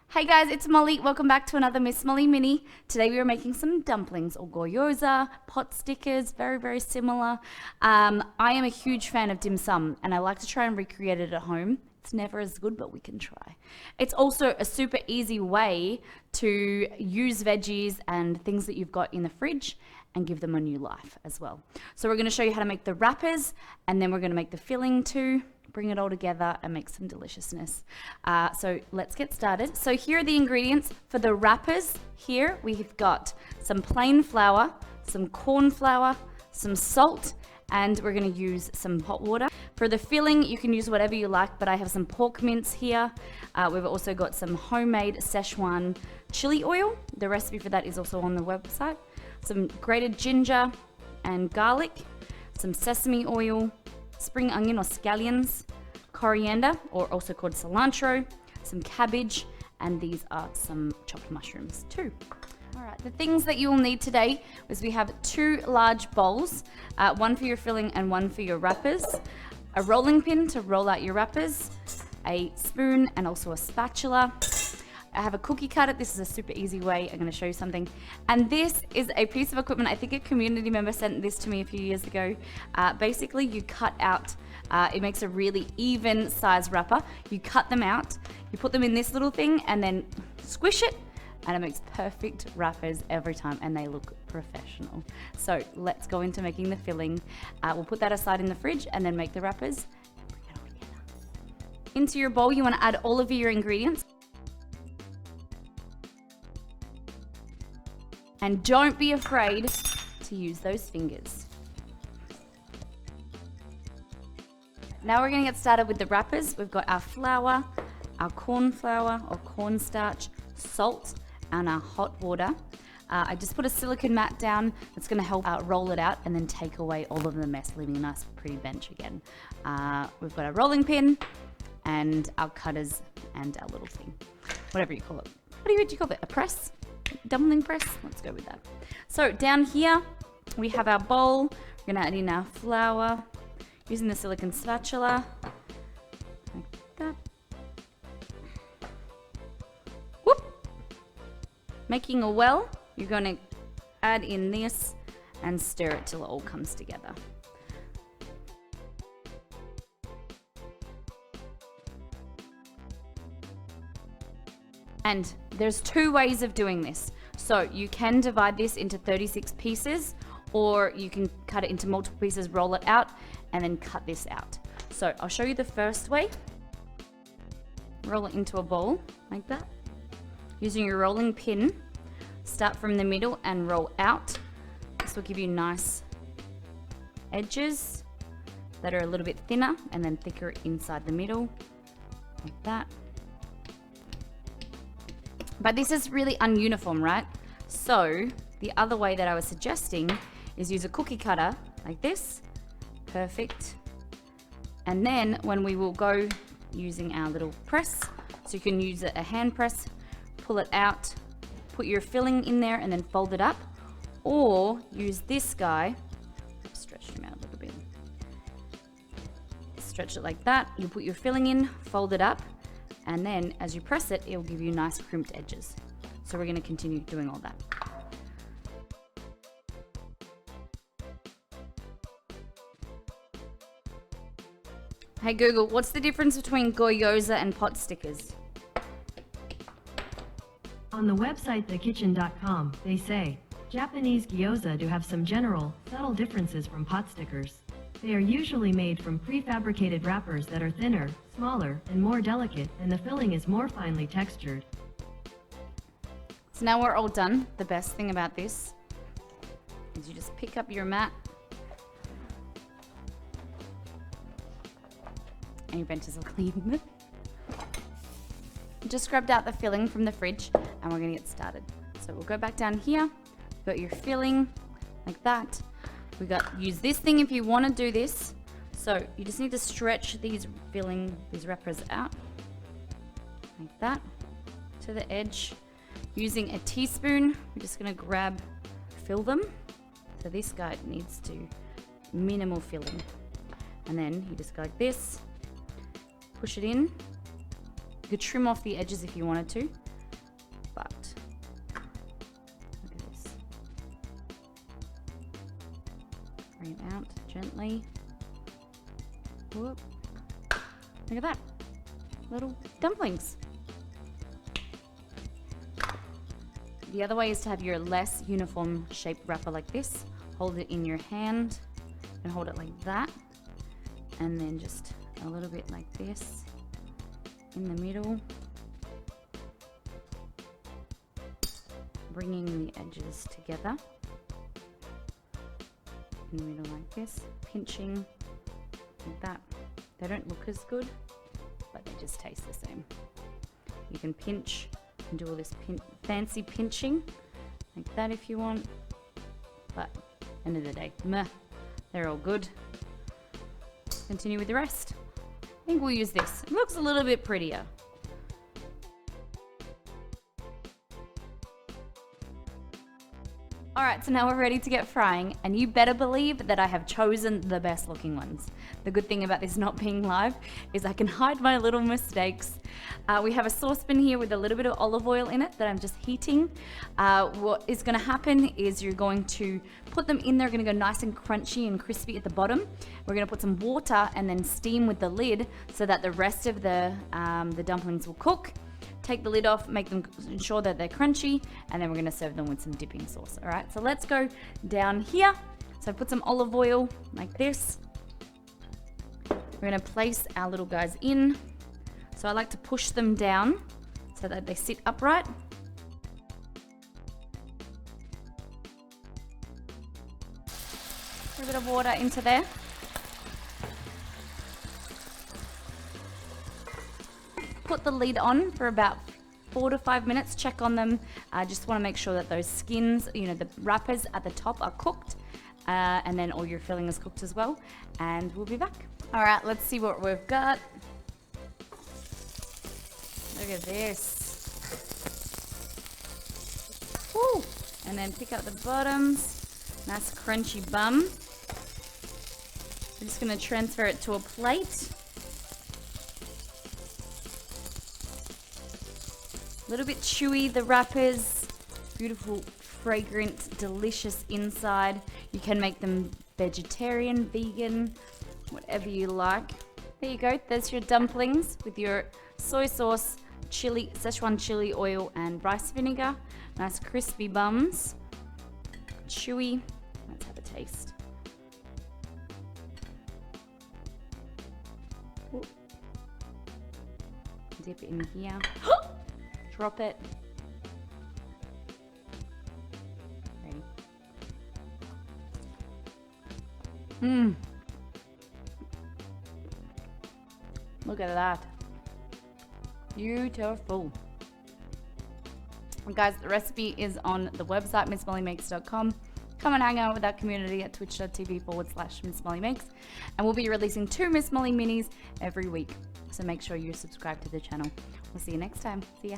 Hey guys, it's Molly. Welcome back to another Miss Molly Mini. Today we are making some dumplings or gyoza, pot stickers, very similar. I am a huge fan of dim sum and I like to try and recreate it at home. It's never as good, but we can try. It's also a super easy way to use veggies and things that you've got in the fridge and give them a new life as well. So we're going to show you how to make the wrappers and then we're going to make the filling too. Bring it all together and make some deliciousness. So let's get started. So here are the ingredients for the wrappers. Here we've got some plain flour, some corn flour, some salt, and we're going to use some hot water. For the filling, you can use whatever you like, but I have some pork mince here. We've also got some homemade Szechuan chili oil. The recipe for that is also on the website. Some grated ginger and garlic, some sesame oil, spring onion or scallions, coriander, or also called cilantro, some cabbage, and these are some chopped mushrooms too. All right, the things that you will need today is we have 2 large bowls, one for your filling and one for your wrappers, a rolling pin to roll out your wrappers, a spoon and also a spatula. I have a cookie cutter. This is a super easy way. I'm going to show you something. And this is a piece of equipment. I think a community member sent this to me a few years ago. Basically, you cut out, it makes a really even size wrapper. You cut them out, you put them in this little thing and then squish it and it makes perfect wrappers every time and they look professional. So let's go into making the filling. We'll put that aside in the fridge and then make the wrappers and bring it all together. Into your bowl, you want to add all of your ingredients. And don't be afraid to use those fingers. Now we're going to get started with the wrappers. We've got our flour, our corn flour or cornstarch, salt, and our hot water. I just put a silicone mat down that's going to help roll it out and then take away all of the mess, leaving a nice pretty bench again. We've got our rolling pin and our cutters and our little thing, whatever you call it. What do you call it? A press? Dumpling press? Let's go with that. So down here we have our bowl. We're going to add in our flour using the silicone spatula like that. Whoop! Making a well, you're going to add in this and stir it till it all comes together. And there's 2 ways of doing this. So you can divide this into 36 pieces or you can cut it into multiple pieces, roll it out, and then cut this out. So I'll show you the first way. Roll it into a bowl like that. Using your rolling pin, start from the middle and roll out. This will give you nice edges that are a little bit thinner and then thicker inside the middle, like that. But this is really ununiform, right? So the other way that I was suggesting is use a cookie cutter like this. Perfect. And then when we will go using our little press, so you can use a hand press, pull it out, put your filling in there and then fold it up, or use this guy, stretch him out a little bit. Stretch it like that. You put your filling in, fold it up, and then as you press it, it'll give you nice crimped edges. So we're going to continue doing all that. Hey Google, what's the difference between gyoza and pot stickers? On the website thekitchen.com, they say, Japanese gyoza do have some general, subtle differences from pot stickers. They are usually made from prefabricated wrappers that are thinner, smaller, and more delicate, and the filling is more finely textured. So now we're all done. The best thing about this is you just pick up your mat and your benches are clean. Just scrubbed out the filling from the fridge and we're going to get started. So we'll go back down here. Got your filling like that. Use this thing if you want to do this. So you just need to stretch these wrappers out like that to the edge. Using a teaspoon, we're just going to fill them. So this guy needs to minimal filling. And then you just go like this, push it in. You could trim off the edges if you wanted to. but look at this. Bring it out gently. Whoop. Look at that. Little dumplings. The other way is to have your less uniform shaped wrapper like this. Hold it in your hand and hold it like that. And then just a little bit like this in the middle. Bringing the edges together. In the middle like this. Pinching like that. They don't look as good, but they just taste the same. You can pinch and do all this fancy pinching like that if you want, but end of the day, meh, they're all good. Continue with the rest. I think we'll use this. It looks a little bit prettier. Alright, so now we're ready to get frying, and you better believe that I have chosen the best looking ones. The good thing about this not being live is I can hide my little mistakes. We have a saucepan here with a little bit of olive oil in it that I'm just heating. What is going to happen is you're going to put them in there, going to go nice and crunchy and crispy at the bottom. We're going to put some water and then steam with the lid so that the rest of the dumplings will cook. Take the lid off, make them ensure that they're crunchy, and then we're gonna serve them with some dipping sauce. All right, so let's go down here. So put some olive oil like this. We're gonna place our little guys in. So I like to push them down so that they sit upright. A bit of water into there. Put the lid on for about 4 to 5 minutes. Check on them. Just want to make sure that those skins, the wrappers at the top are cooked, and then all your filling is cooked as well. And we'll be back. All right, let's see what we've got. Look at this. Woo! And then pick up the bottoms. Nice crunchy bum. I'm just going to transfer it to a plate. A little bit chewy, the wrappers. Beautiful, fragrant, delicious inside. You can make them vegetarian, vegan, whatever you like. There you go. There's your dumplings with your soy sauce, chili, Szechuan chili oil, and rice vinegar. Nice crispy bums. Chewy. Let's have a taste. Ooh. Dip it in here. Drop it. Ready. Look at that. Beautiful. And guys, the recipe is on the website, MissMollyMakes.com. Come and hang out with our community at twitch.tv/MissMollyMakes. And we'll be releasing 2 Miss Molly minis every week. So make sure you subscribe to the channel. We'll see you next time. See ya.